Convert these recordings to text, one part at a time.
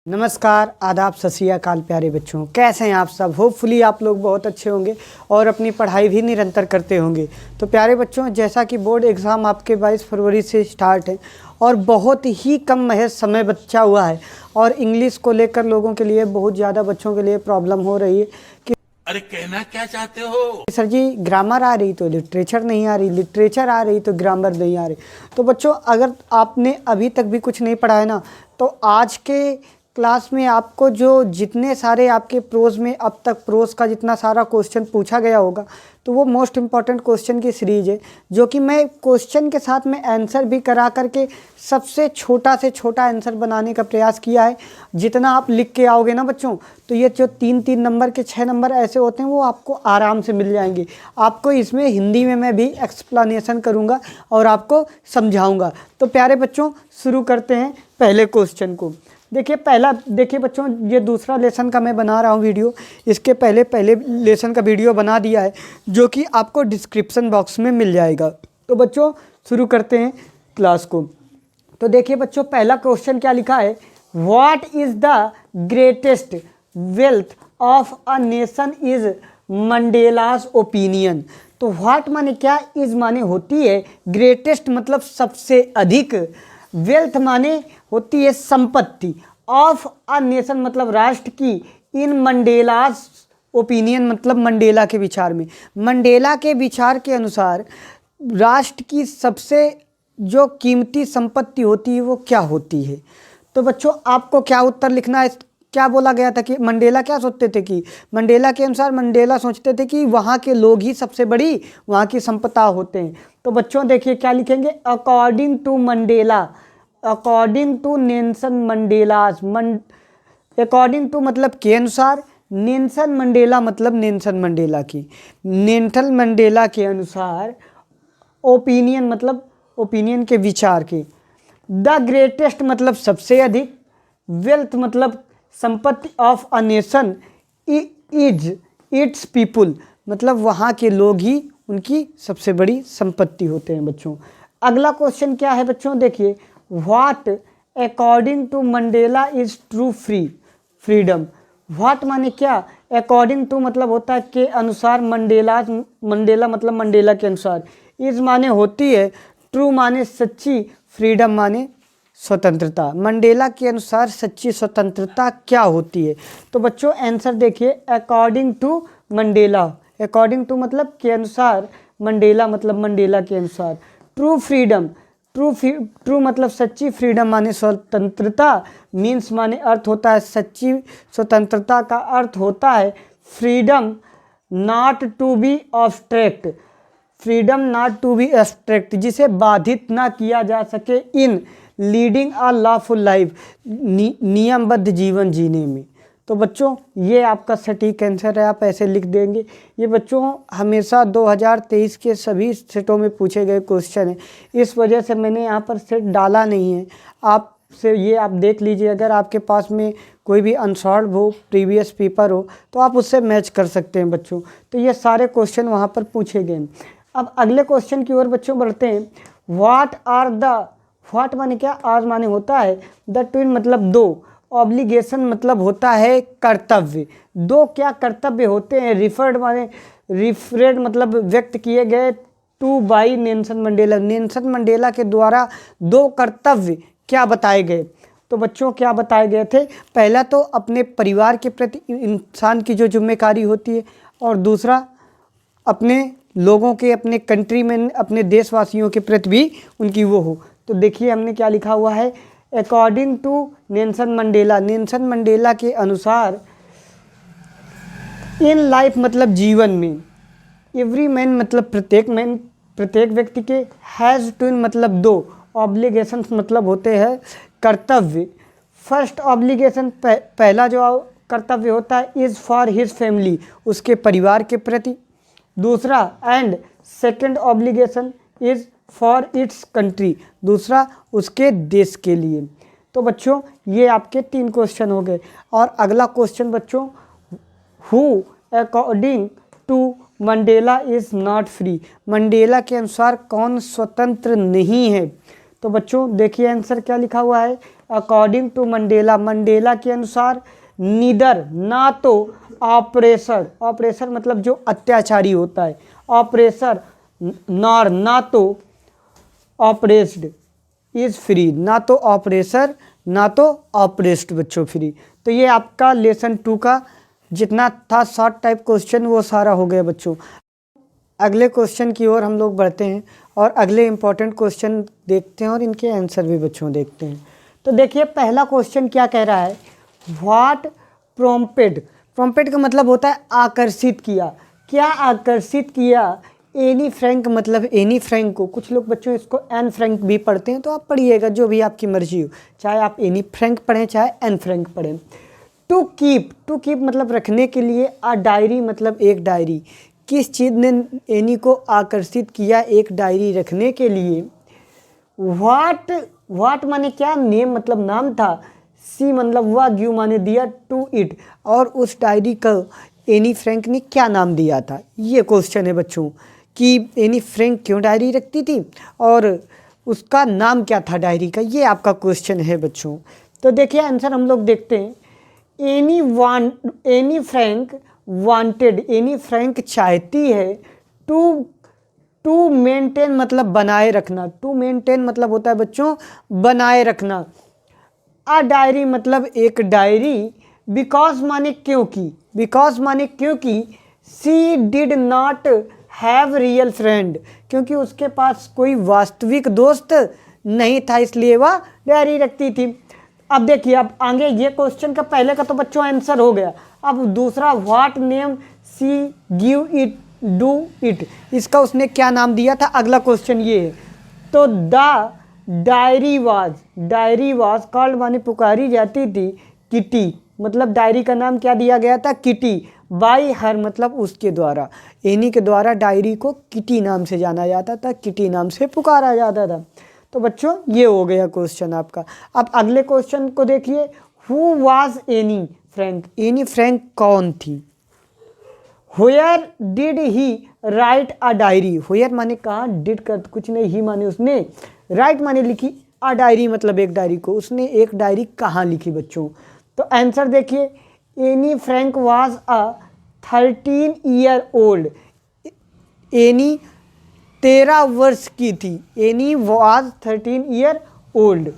नमस्कार, आदाब, सत श्री अकाल प्यारे बच्चों। कैसे हैं आप सब? होपफुली आप लोग बहुत अच्छे होंगे और अपनी पढ़ाई भी निरंतर करते होंगे। तो प्यारे बच्चों, जैसा कि बोर्ड एग्ज़ाम आपके 22 फरवरी से स्टार्ट है और बहुत ही कम महज समय बचा हुआ है और इंग्लिश को लेकर लोगों के लिए बहुत ज़्यादा बच्चों के लिए प्रॉब्लम हो रही है कि अरे कहना क्या चाहते हो? सर जी, ग्रामर आ रही तो लिटरेचर नहीं आ रही, लिटरेचर आ रही तो ग्रामर नहीं आ रही। तो बच्चों, अगर आपने अभी तक भी कुछ नहीं पढ़ा है ना, तो आज के क्लास में आपको जो जितने सारे आपके प्रोज में अब तक प्रोज का जितना सारा क्वेश्चन पूछा गया होगा, तो वो मोस्ट इम्पॉर्टेंट क्वेश्चन की सीरीज है, जो कि मैं क्वेश्चन के साथ में आंसर भी करा करके सबसे छोटा से छोटा आंसर बनाने का प्रयास किया है। जितना आप लिख के आओगे ना बच्चों, तो ये जो 3-3 नंबर के 6 नंबर ऐसे होते हैं, वो आपको आराम से मिल जाएंगे। आपको इसमें हिंदी में मैं भी एक्सप्लेनेशन करूँगा और आपको समझाऊँगा। तो प्यारे बच्चों, शुरू करते हैं पहले क्वेश्चन को। देखिए बच्चों, ये दूसरा लेसन का मैं बना रहा हूँ वीडियो। इसके पहले लेसन का वीडियो बना दिया है, जो कि आपको डिस्क्रिप्शन बॉक्स में मिल जाएगा। तो बच्चों, शुरू करते हैं क्लास को। तो देखिए बच्चों, पहला क्वेश्चन क्या लिखा है? What is the greatest wealth of a nation is Mandela's opinion. तो व्हाट माने क्या, इज़ माने होती है ग्रेटेस्ट मतलब सबसे अधिक, वेल्थ माने होती है संपत्ति, ऑफ अ नेशन मतलब राष्ट्र की, इन मंडेलास ओपिनियन मतलब मंडेला के विचार में, मंडेला के विचार के अनुसार राष्ट्र की सबसे जो कीमती संपत्ति होती है वो क्या होती है। तो बच्चों, आपको क्या उत्तर लिखना है? क्या बोला गया था कि मंडेला क्या सोचते थे कि मंडेला के अनुसार मंडेला सोचते थे कि वहाँ के लोग ही सबसे बड़ी वहाँ की संपदा होते हैं। तो बच्चों देखिए क्या लिखेंगे? According to Mandela, according to Nelson Mandela's, according to मतलब के अनुसार, नेल्सन मंडेला मतलब नेल्सन मंडेला की, नेल्सन मंडेला के अनुसार, ओपिनियन मतलब ओपिनियन के विचार के, द ग्रेटेस्ट मतलब सबसे अधिक, वेल्थ मतलब संपत्ति, of a nation is it's people मतलब वहाँ के लोग ही उनकी सबसे बड़ी संपत्ति होते हैं। बच्चों, अगला क्वेश्चन क्या है बच्चों? देखिए, what according to Mandela is true freedom. What माने क्या? अकॉर्डिंग टू मतलब होता है के अनुसार, मंडेला मतलब मंडेला के अनुसार, इज माने होती है, ट्रू माने सच्ची, फ्रीडम माने स्वतंत्रता। मंडेला के अनुसार सच्ची स्वतंत्रता क्या होती है? तो बच्चों आंसर देखिए, according to Mandela, according to मतलब के अनुसार, मंडेला मतलब मंडेला के अनुसार, ट्रू फ्रीडम, ट्रू मतलब सच्ची, फ्रीडम माने स्वतंत्रता, मीन्स माने अर्थ होता है, सच्ची स्वतंत्रता का अर्थ होता है freedom not to be obstruct, freedom not to be abstract, जिसे बाधित ना किया जा सके, in leading a lawful life, नियमबद्ध जीवन जीने में। तो बच्चों, ये आपका सटीक आंसर है, आप ऐसे लिख देंगे। ये बच्चों हमेशा 2023 के सभी सेटों में पूछे गए क्वेश्चन है, इस वजह से मैंने यहाँ पर सेट डाला नहीं है। आपसे ये आप देख लीजिए, अगर आपके पास में कोई भी अनसॉल्व हो, प्रीवियस पेपर हो, तो आप उससे मैच कर सकते हैं बच्चों। तो ये सारे क्वेश्चन वहाँ पर पूछे गए। अब अगले क्वेश्चन की ओर बच्चों बढ़ते हैं। व्हाट माने क्या? आज माने होता है द ट्विन मतलब दो, ऑब्लिगेशन मतलब होता है कर्तव्य। दो क्या कर्तव्य होते हैं? रिफरेड मतलब व्यक्त किए गए, two by Nelson Mandela, Nelson Mandela के द्वारा दो कर्तव्य क्या बताए गए? तो बच्चों क्या बताए गए थे? पहला तो अपने परिवार के प्रति इंसान की जो जिम्मेदारी होती है, और दूसरा अपने लोगों के, अपने कंट्री में, अपने देशवासियों के प्रति भी उनकी वो हो। तो देखिए हमने क्या लिखा हुआ है, according to Nelson Mandela, Nelson Mandela के अनुसार, इन लाइफ मतलब जीवन में, एवरी मैन मतलब प्रत्येक व्यक्ति के, हैज़ टू मतलब दो, ऑब्लिगेशंस मतलब होते हैं कर्तव्य। फर्स्ट ऑब्लिगेशन पहला जो कर्तव्य होता है, इज़ फॉर हिज फैमिली उसके परिवार के प्रति। दूसरा and second obligation is for its country, दूसरा उसके देश के लिए। तो बच्चों ये आपके 3 क्वेश्चन हो गए। और अगला क्वेश्चन बच्चों, who according to Mandela is not free, Mandela के अनुसार कौन स्वतंत्र नहीं है? तो बच्चों देखिए आंसर क्या लिखा हुआ है, अकॉर्डिंग टू मंडेला, मंडेला के अनुसार नीदर ना तो ऑपरेसर, ऑपरेसर मतलब जो अत्याचारी होता है, ऑपरेसर नॉर ना तो ऑपरेस्ड इज फ्री, ना तो ऑपरेसर ना तो ऑपरेस्ड बच्चों फ्री। तो ये आपका लेसन 2 का जितना था शॉर्ट टाइप क्वेश्चन वो सारा हो गया बच्चों। अगले क्वेश्चन की ओर हम लोग बढ़ते हैं और अगले इंपॉर्टेंट क्वेश्चन देखते हैं और इनके आंसर भी बच्चों देखते हैं। तो देखिए पहला क्वेश्चन क्या कह रहा है, व्हाट प्रोम्पेड, प्रोम्पेड का मतलब होता है आकर्षित किया, क्या आकर्षित किया एनी फ्रैंक, मतलब एनी फ्रैंक को, कुछ लोग बच्चों इसको एन फ्रैंक भी पढ़ते हैं, तो आप पढ़िएगा जो भी आपकी मर्जी हो, चाहे आप एनी फ्रैंक पढ़ें चाहे एन फ्रैंक पढ़ें। टू कीप, टू कीप मतलब रखने के लिए, अ डायरी मतलब एक डायरी, किस चीज़ ने एनी को आकर्षित किया एक डायरी रखने के लिए। व्हाट, व्हाट माने क्या, नेम मतलब नाम था, सी मतलब वह, गिव माने दिया, टू इट और उस डायरी का एनी फ्रैंक ने क्या नाम दिया था। ये क्वेश्चन है बच्चों कि एनी फ्रैंक क्यों डायरी रखती थी और उसका नाम क्या था डायरी का, ये आपका क्वेश्चन है बच्चों। तो देखिए आंसर हम लोग देखते हैं, Anne Frank wanted, Anne Frank चाहती है टू मेंटेन मतलब बनाए रखना, टू मेंटेन मतलब होता है बच्चों बनाए रखना, अ डायरी मतलब एक डायरी, बिकॉज माने क्योंकि, बिकॉज माने क्योंकि, she did not have real friend, क्योंकि उसके पास कोई वास्तविक दोस्त नहीं था इसलिए वह डायरी रखती थी। अब देखिए अब आगे ये क्वेश्चन का पहले का तो बच्चों आंसर हो गया, अब दूसरा what name she give it do it, इसका उसने क्या नाम दिया था, अगला क्वेश्चन ये है। तो द डायरी वाज कॉल्ड माने पुकारी जाती थी, किटी मतलब डायरी का नाम क्या दिया गया था, किटी, बाई हर मतलब उसके द्वारा, एनी के द्वारा डायरी को किटी नाम से जाना जाता था, किटी नाम से पुकारा जाता था। तो बच्चों ये हो गया क्वेश्चन आपका। अब अगले क्वेश्चन को देखिए, who was Anne Frank, Anne Frank कौन थी। Where did he right a diary, where माने कहाँ, डिड कर कुछ नहीं, ही माने उसने, राइट माने लिखी, अ डायरी मतलब एक डायरी को, उसने एक डायरी कहाँ लिखी बच्चों। तो आंसर देखिए, Anne Frank was a 13 year old, any 13 वर्ष की थी, एनी वाज 13 ईयर ओल्ड।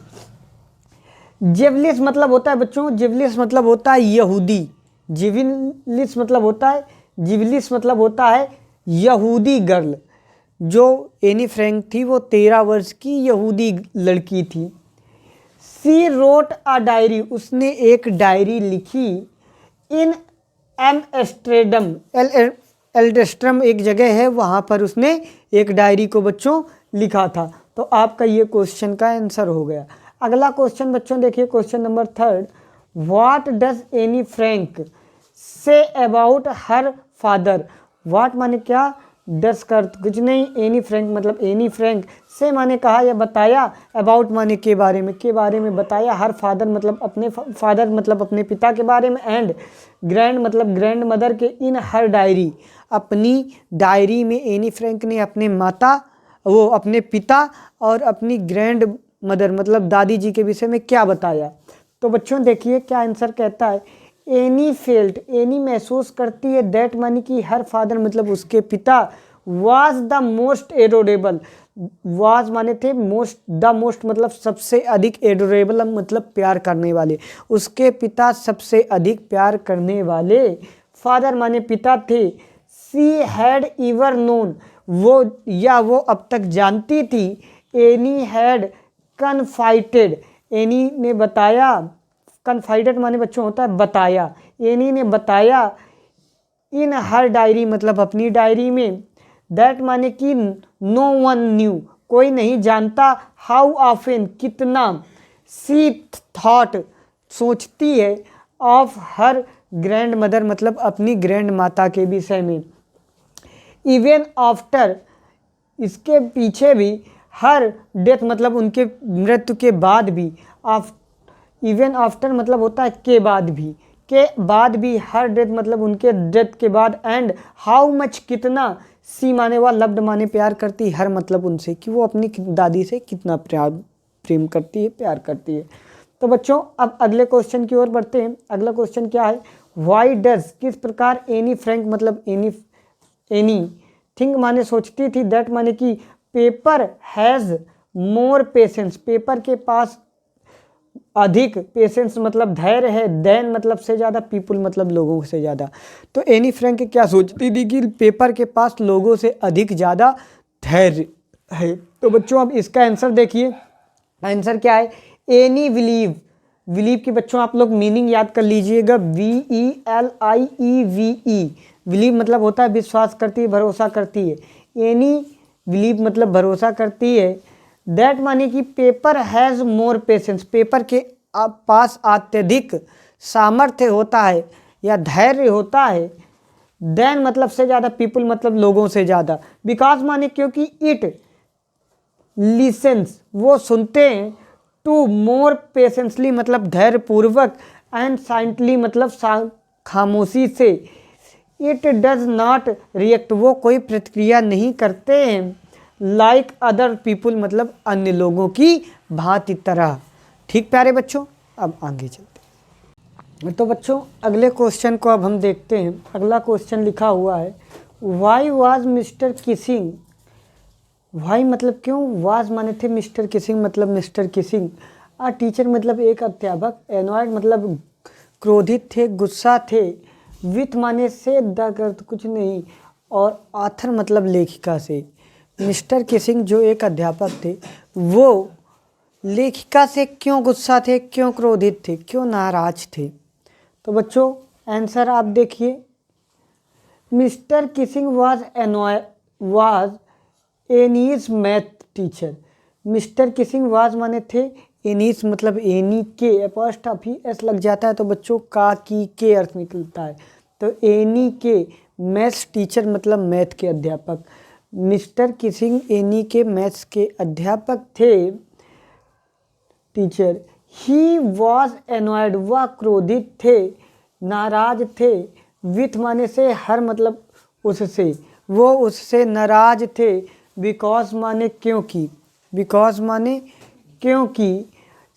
जिवलिस मतलब होता है बच्चों, जिवलिस मतलब होता है यहूदी, जिवलिस मतलब होता है, जिवलिस मतलब होता है यहूदी गर्ल, जो एनी फ्रैंक थी वो 13 वर्ष की यहूदी लड़की थी। सी रोट अ डायरी, उसने एक डायरी लिखी, इन एम्स्टर्डम, एल्डस्ट्रम एक जगह है वहाँ पर उसने एक डायरी को बच्चों लिखा था। तो आपका ये क्वेश्चन का आंसर हो गया। अगला क्वेश्चन बच्चों देखिए, question number 3, what does Anne Frank say about her father, what माने क्या, डस कर कुछ नहीं, एनी फ्रैंक मतलब एनी फ्रैंक, से माने कहा या बताया, अबाउट माने के बारे में बताया, हर फादर मतलब अपने फादर मतलब अपने पिता के बारे में, एंड ग्रैंड मतलब ग्रैंड मदर के, इन हर डायरी अपनी डायरी में एनी फ्रैंक ने अपने माता, वो अपने पिता और अपनी ग्रैंड मदर मतलब दादी जी के विषय में क्या बताया। तो बच्चों देखिए क्या आंसर कहता है, एनी फेल्ट, एनी महसूस करती है, दैट मानी कि हर फादर मतलब उसके पिता, was the most adorable, was माने थे, मोस्ट, द मोस्ट मतलब सबसे अधिक, एडोरेबल मतलब प्यार करने वाले, उसके पिता सबसे अधिक प्यार करने वाले, फादर माने पिता थे। सी हैड इवर नोन, वो या वो अब तक जानती थी, एनी हैड कन्फाइटेड, एनी ने बताया, कन्फाइडेड माने बच्चों होता है बताया, एनी ने बताया, इन हर डायरी मतलब अपनी डायरी में, दैट माने कि नो वन न्यू कोई नहीं जानता, हाउ ऑफन कितना, सी थॉट सोचती है, ऑफ हर ग्रैंड मदर मतलब अपनी ग्रैंड माता के विषय में, इवन आफ्टर इसके पीछे भी, हर डेथ मतलब उनके मृत्यु के बाद भी, इवन आफ्टर मतलब होता है के बाद भी, हर डेथ मतलब उनके डेथ के बाद, एंड हाउ मच कितना, सी माने वह लव्ड माने प्यार करती, हर मतलब उनसे कि वो अपनी दादी से कितना प्रेम करती है, प्यार करती है। तो बच्चों अब अगले क्वेश्चन की ओर बढ़ते हैं। अगला क्वेश्चन क्या है, वाई डज, किस प्रकार एनी फ्रैंक मतलब एनी थिंक माने सोचती थी, दैट माने कि paper has more patience, paper के पास अधिक, पेशेंस मतलब धैर्य है, देन मतलब से ज़्यादा, पीपुल मतलब लोगों से ज़्यादा। तो एनी फ्रैंक क्या सोचती थी कि पेपर के पास लोगों से अधिक ज़्यादा धैर्य है। तो बच्चों अब इसका आंसर देखिए, आंसर क्या है, एनी बिलीव, बिलीव की बच्चों आप लोग मीनिंग याद कर लीजिएगा, VELIEVE, बिलीव मतलब होता है विश्वास करती है, भरोसा करती है। एनी बिलीव मतलब भरोसा करती है। दैट माने कि paper has more patience, paper के पास अत्यधिक सामर्थ्य होता है या धैर्य होता है। देन मतलब से ज़्यादा, पीपुल मतलब लोगों से ज़्यादा। बिकॉज माने क्योंकि इट लिसन्स वो सुनते हैं, टू मोर पेशेंसली मतलब धैर्यपूर्वक, एंड साइलेंटली मतलब खामोशी से। इट डज नॉट रिएक्ट वो कोई प्रतिक्रिया नहीं करते हैं, लाइक अदर पीपुल मतलब अन्य लोगों की भांति तरह। ठीक प्यारे बच्चों, अब आगे चलते हैं। तो बच्चों अगले क्वेश्चन को अब हम देखते हैं। अगला क्वेश्चन लिखा हुआ है, why was mister kissing, why मतलब क्यों, वाज माने थे, मिस्टर किसिंग मतलब मिस्टर किसिंग, आ टीचर मतलब एक अध्यापक, एनॉयड मतलब क्रोधित थे, गुस्सा थे, विथ माने से, द अर्थ कुछ नहीं, और आथर मतलब लेखिका से। मिस्टर किसिंग जो एक अध्यापक थे वो लेखिका से क्यों गुस्सा थे, क्यों क्रोधित थे, क्यों नाराज थे। तो बच्चों आंसर आप देखिए, mister Keesing was Annie's math teacher. Mister Keesing was माने थे, एनीस मतलब एनी के अपॉस्ट्रोफी एस लग जाता है तो बच्चों का की के अर्थ निकलता है। तो एनी के मैथ्स टीचर मतलब मैथ के अध्यापक। मिस्टर किसिंग एनी के मैथ्स के अध्यापक थे, टीचर। ही वॉज एनॉयड वह क्रोधित थे, नाराज थे, विथ माने से हर मतलब उससे, वो उससे नाराज थे। बिकॉज माने क्योंकि, बिकॉज माने क्योंकि,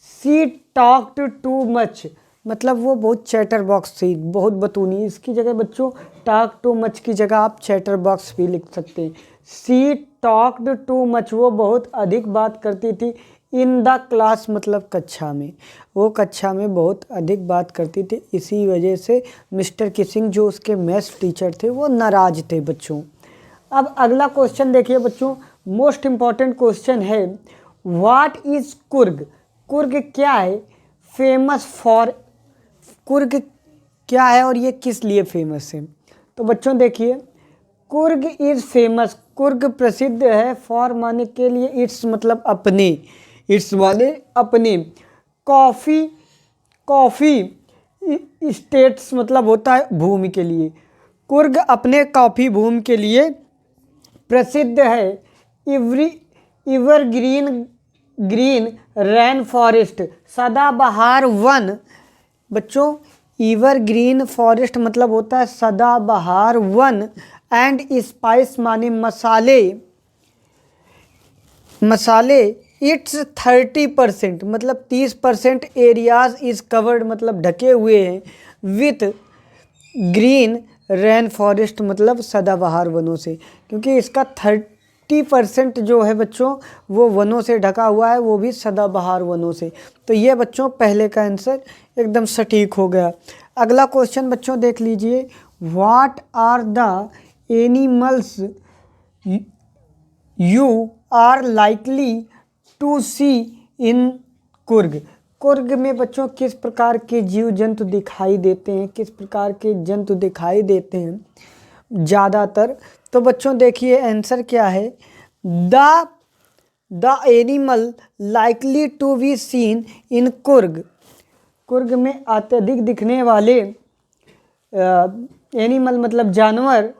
सी टॉक्ड टू मच मतलब वो बहुत चैटर बॉक्स थी, बहुत बतूनी। इसकी जगह बच्चों टॉक टू मच की जगह आप चैटर बॉक्स भी लिख सकते हैं। सी टॉक्ड टू मच वो बहुत अधिक बात करती थी, इन द क्लास मतलब कक्षा में, वो कक्षा में बहुत अधिक बात करती थी। इसी वजह से मिस्टर किसिंग जो उसके मैथ्स टीचर थे वो नाराज थे बच्चों। अब अगला क्वेश्चन देखिए बच्चों, मोस्ट इम्पॉर्टेंट क्वेश्चन है, व्हाट इज कुर्ग, कुर्ग क्या है, फेमस फॉर, कुर्ग क्या है और ये किस लिए फेमस है। तो बच्चों देखिए, कुर्ग इज़ फेमस, कुर्ग प्रसिद्ध है, फॉर माने के लिए, इट्स मतलब अपने, इट्स वाले अपने, कॉफ़ी, कॉफ़ी स्टेट्स मतलब होता है भूमि के लिए। कुर्ग अपने कॉफ़ी भूमि के लिए प्रसिद्ध है। एवरग्रीन ग्रीन रैन फॉरेस्ट सदाबहार वन, बच्चों एवरग्रीन फॉरेस्ट मतलब होता है सदाबहार वन, एंड स्पाइस माने मसाले, मसाले, इट्स 30% मतलब 30% एरियाज इज कवर्ड मतलब ढके हुए हैं, विथ ग्रीन रैन फॉरेस्ट मतलब सदाबहार वनों से, क्योंकि इसका 30% जो है बच्चों वो वनों से ढका हुआ है, वो भी सदाबहार वनों से। तो ये बच्चों पहले का आंसर एकदम सटीक हो गया। अगला क्वेश्चन बच्चों देख लीजिए, what are the animals you are likely to see in Coorg, Coorg में बच्चों किस प्रकार के जीव जंतु दिखाई देते हैं, किस प्रकार के जंतु दिखाई देते हैं ज़्यादातर। तो बच्चों देखिए आंसर क्या है, the animal likely to be seen in Coorg, Coorg में अत्यधिक दिखने वाले एनिमल मतलब जानवर,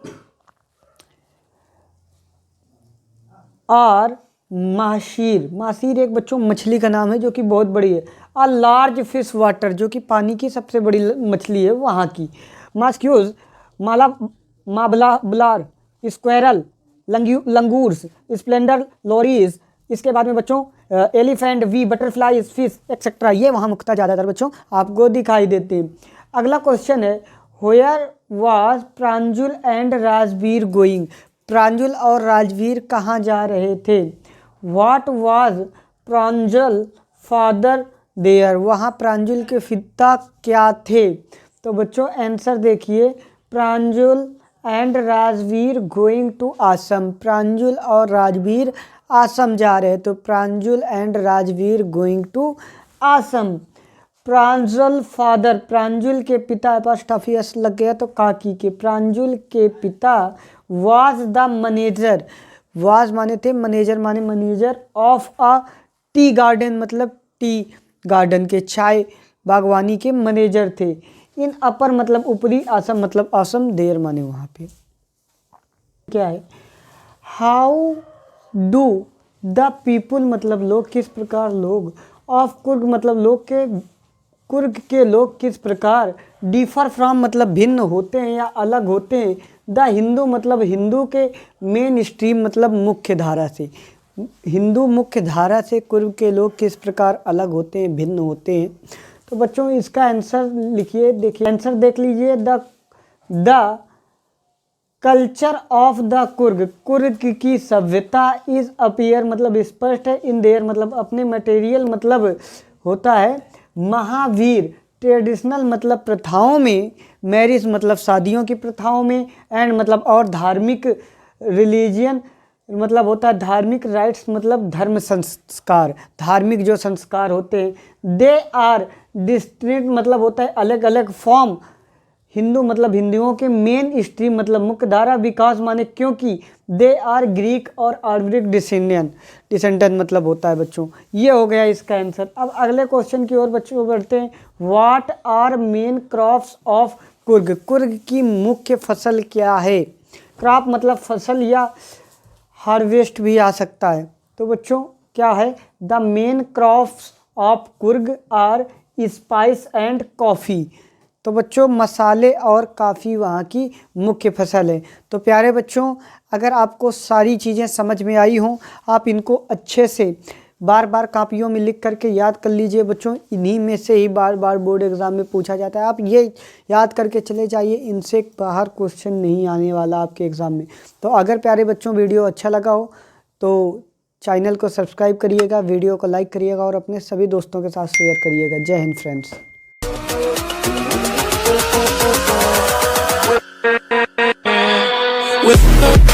और माशीर, माशीर एक बच्चों मछली का नाम है जो कि बहुत बड़ी है। अ लार्ज फिश वाटर जो कि पानी की सबसे बड़ी मछली है वहाँ की। मास्क्यूज, माबलार, स्क्वेरल, लंगूर्स, स्प्लेंडर लोरीज। इसके बाद में बच्चों एलिफेंट, वी, बटरफ्लाई, फिश एक्सेट्रा, ये वहाँ मुख्यतः ज़्यादातर बच्चों आपको दिखाई देते हैं। अगला क्वेश्चन है, where was Pranjul and Rajveer going? Pranjul और राजवीर कहाँ जा रहे थे? What was Pranjal father there? वहाँ प्रांजुल के पिता क्या थे? तो बच्चों आंसर देखिए, Pranjul and Rajveer going to Assam. Pranjul और राजवीर आसम जा रहे, तो Pranjul and Rajveer going to Assam. Pranjal father, Pranjul के पिता, पास टफियस लग गया तो काकी के, प्रांजुल के पिता वाज द मैनेजर, वाज माने थे, मैनेजर माने manager, of a tea garden मतलब टी गार्डन के, चाय बागवानी के मैनेजर थे। इन अपर मतलब ऊपरी, आसम मतलब आसम, देर माने वहाँ पे। क्या है, हाउ डू द पीपुल मतलब लोग, किस प्रकार लोग, ऑफ कुर्ग मतलब लोग के, कुर्ग के लोग किस प्रकार, डिफर फ्रॉम मतलब भिन्न होते हैं या अलग होते हैं, द हिंदू मतलब हिंदू के, मेन स्ट्रीम मतलब मुख्य धारा से, हिंदू मुख्य धारा से कुर्ग के लोग किस प्रकार अलग होते हैं, भिन्न होते हैं। तो बच्चों इसका आंसर लिखिए, देखिए आंसर देख लीजिए, the culture of the Coorg, Coorg की सभ्यता इज अपीयर मतलब स्पष्ट है, इन देयर मतलब अपने, मटेरियल मतलब होता है महावीर, ट्रेडिशनल मतलब प्रथाओं में, मैरिज मतलब शादियों की प्रथाओं में, एंड मतलब और धार्मिक, रिलीजियन मतलब होता है धार्मिक, राइट्स मतलब धर्म संस्कार, धार्मिक जो संस्कार होते हैं, दे आर डिस्ट्रिक्ट मतलब होता है अलग अलग फॉर्म, हिंदू मतलब हिंदुओं के, मेन स्ट्रीम मतलब मुख्य धारा, विकास माने क्योंकि, दे आर ग्रीक और आर्बिक डिसेंडेंट मतलब होता है बच्चों। ये हो गया इसका आंसर। अब अगले क्वेश्चन की ओर बच्चों बढ़ते हैं, what are main crops of Coorg? Coorg की मुख्य फसल क्या है? क्रॉप मतलब फसल या हार्वेस्ट भी आ सकता है। तो बच्चों क्या है, the main crops of Coorg are spice and coffee. तो बच्चों मसाले और काफ़ी वहाँ की मुख्य फसल है। तो प्यारे बच्चों, अगर आपको सारी चीज़ें समझ में आई हों, आप इनको अच्छे से बार बार कापियों में लिख करके याद कर लीजिए बच्चों। इन्हीं में से ही बार बार बोर्ड एग्ज़ाम में पूछा जाता है। आप ये याद करके चले जाइए, इनसे बाहर क्वेश्चन नहीं आने वाला आपके एग्ज़ाम में। तो अगर प्यारे बच्चों वीडियो अच्छा लगा हो तो चैनल को सब्सक्राइब करिएगा, वीडियो को लाइक करिएगा और अपने सभी दोस्तों के साथ शेयर करिएगा। जय हिंद फ्रेंड्स। With